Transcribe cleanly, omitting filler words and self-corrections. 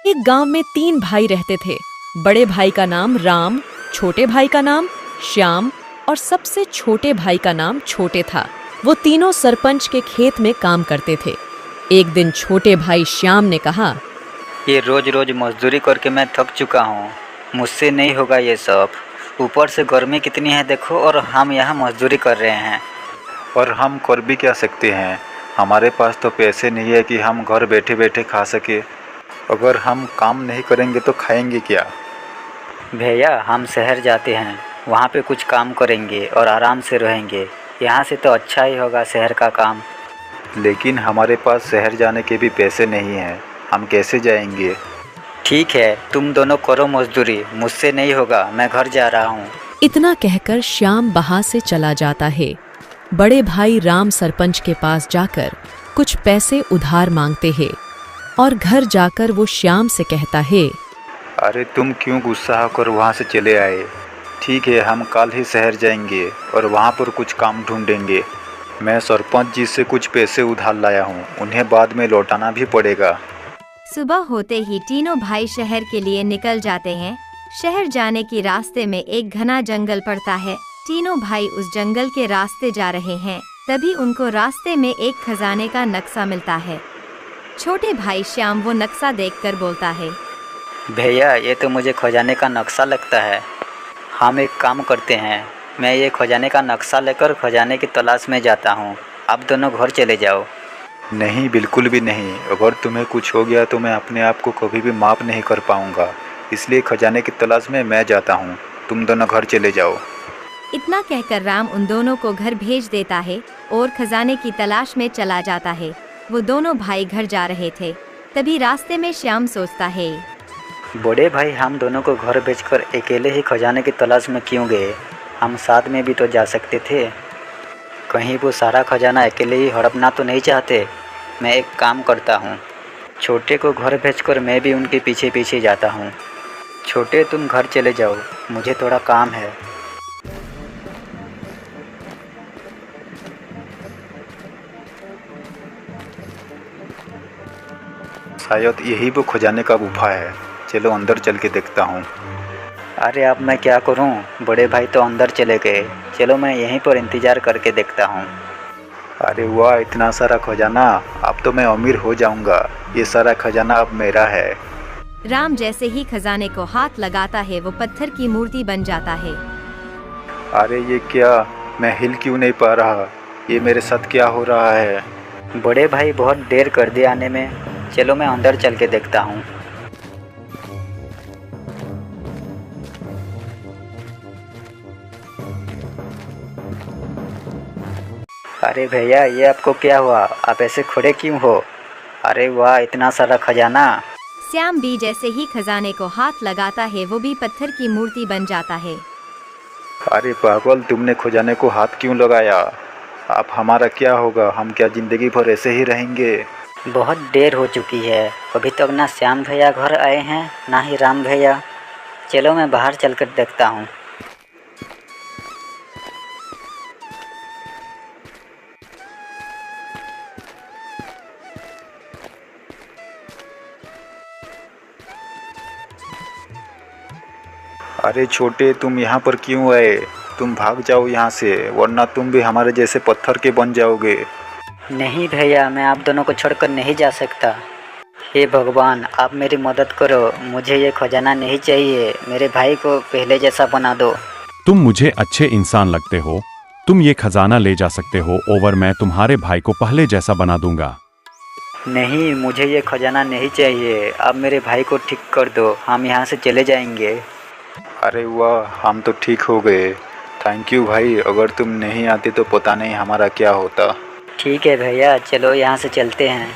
एक गांव में 3 भाई रहते थे। बड़े भाई का नाम राम, छोटे भाई का नाम श्याम और सबसे छोटे भाई का नाम छोटे था। वो तीनों सरपंच के खेत में काम करते थे। एक दिन छोटे भाई श्याम ने कहा, ये रोज रोज मजदूरी करके मैं थक चुका हूँ, मुझसे नहीं होगा ये सब। ऊपर से गर्मी कितनी है देखो, और हम यहाँ मजदूरी कर रहे हैं। और हम कर भी क्या सकते हैं, हमारे पास तो पैसे नहीं है कि हम घर बैठे बैठे खा सके। अगर हम काम नहीं करेंगे तो खाएंगे क्या। भैया हम शहर जाते हैं, वहाँ पे कुछ काम करेंगे और आराम से रहेंगे। यहाँ से तो अच्छा ही होगा शहर का काम। लेकिन हमारे पास शहर जाने के भी पैसे नहीं हैं, हम कैसे जाएंगे। ठीक है, तुम दोनों करो मजदूरी, मुझसे नहीं होगा, मैं घर जा रहा हूँ। इतना कहकर श्याम वहां से चला जाता है। बड़े भाई राम सरपंच के पास जाकर कुछ पैसे उधार मांगते हैं और घर जाकर वो श्याम से कहता है, अरे तुम क्यों गुस्सा होकर वहाँ से चले आए। ठीक है, हम कल ही शहर जाएंगे और वहाँ पर कुछ काम ढूंढेंगे। मैं सरपंच जी से कुछ पैसे उधार लाया हूँ, उन्हें बाद में लौटाना भी पड़ेगा। सुबह होते ही तीनों भाई शहर के लिए निकल जाते हैं। शहर जाने के रास्ते में एक घना जंगल पड़ता है। तीनों भाई उस जंगल के रास्ते जा रहे हैं। तभी उनको रास्ते में एक खजाने का नक्शा मिलता है। छोटे भाई श्याम वो नक्शा देखकर बोलता है, भैया ये तो मुझे खजाने का नक्शा लगता है। हम एक काम करते हैं, मैं ये खजाने का नक्शा लेकर खजाने की तलाश में जाता हूँ। आप दोनों घर चले जाओ। नहीं, बिल्कुल भी नहीं। अगर तुम्हें कुछ हो गया तो मैं अपने आप को कभी भी माफ़ नहीं कर पाऊँगा। इसलिए खजाने की तलाश में मैं जाता हूँ, तुम दोनों घर चले जाओ। इतना कहकर राम उन दोनों को घर भेज देता है और खजाने की तलाश में चला जाता है। वो दोनों भाई घर जा रहे थे। तभी रास्ते में श्याम सोचता है, बड़े भाई हम दोनों को घर भेजकर अकेले ही खजाने की तलाश में क्यों गए। हम साथ में भी तो जा सकते थे। कहीं वो सारा खजाना अकेले ही हड़पना तो नहीं चाहते। मैं एक काम करता हूँ, छोटे को घर भेजकर मैं भी उनके पीछे पीछे जाता हूँ। छोटे तुम घर चले जाओ, मुझे थोड़ा काम है। शायद यही वो खजाने का गुफा है, चलो अंदर चल के देखता हूँ। अरे अब मैं क्या करूँ, बड़े भाई तो अंदर चले गए। चलो मैं यहीं पर इंतज़ार करके देखता हूँ। अरे वाह, इतना सारा खजाना, अब तो मैं अमीर हो जाऊंगा। ये सारा खजाना अब मेरा है। राम जैसे ही खजाने को हाथ लगाता है वो पत्थर की मूर्ति बन जाता है। अरे ये क्या, मैं हिल क्यों नहीं पा रहा। ये मेरे साथ क्या हो रहा है। बड़े भाई बहुत देर कर दिया आने में, चलो मैं अंदर चल के देखता हूँ। अरे भैया ये आपको क्या हुआ, आप ऐसे खड़े क्यों हो। अरे वाह, इतना सारा खजाना। श्याम भी जैसे ही खजाने को हाथ लगाता है वो भी पत्थर की मूर्ति बन जाता है। अरे पागल, तुमने खजाने को हाथ क्यों लगाया। अब हमारा क्या होगा, हम क्या ज़िंदगी भर ऐसे ही रहेंगे। बहुत देर हो चुकी है, अभी तक ना श्याम भैया घर आए हैं ना ही राम भैया। चलो मैं बाहर चलकर देखता हूँ। अरे छोटे, तुम यहाँ पर क्यों आए। तुम भाग जाओ यहाँ से, वरना तुम भी हमारे जैसे पत्थर के बन जाओगे। नहीं भैया, मैं आप दोनों को छोड़कर नहीं जा सकता। हे भगवान, आप मेरी मदद करो, मुझे ये खजाना नहीं चाहिए। मेरे भाई को पहले जैसा बना दो। तुम मुझे अच्छे इंसान लगते हो, तुम ये खजाना ले जा सकते हो, और मैं तुम्हारे भाई को पहले जैसा बना दूंगा। नहीं, मुझे ये खजाना नहीं चाहिए। अब मेरे भाई को ठीक कर दो, हम यहाँ से चले जाएंगे। अरे वाह, हम तो ठीक हो गए। थैंक यू भाई, अगर तुम नहीं आते तो पता नहीं हमारा क्या होता। ठीक है भैया, चलो यहाँ से चलते हैं।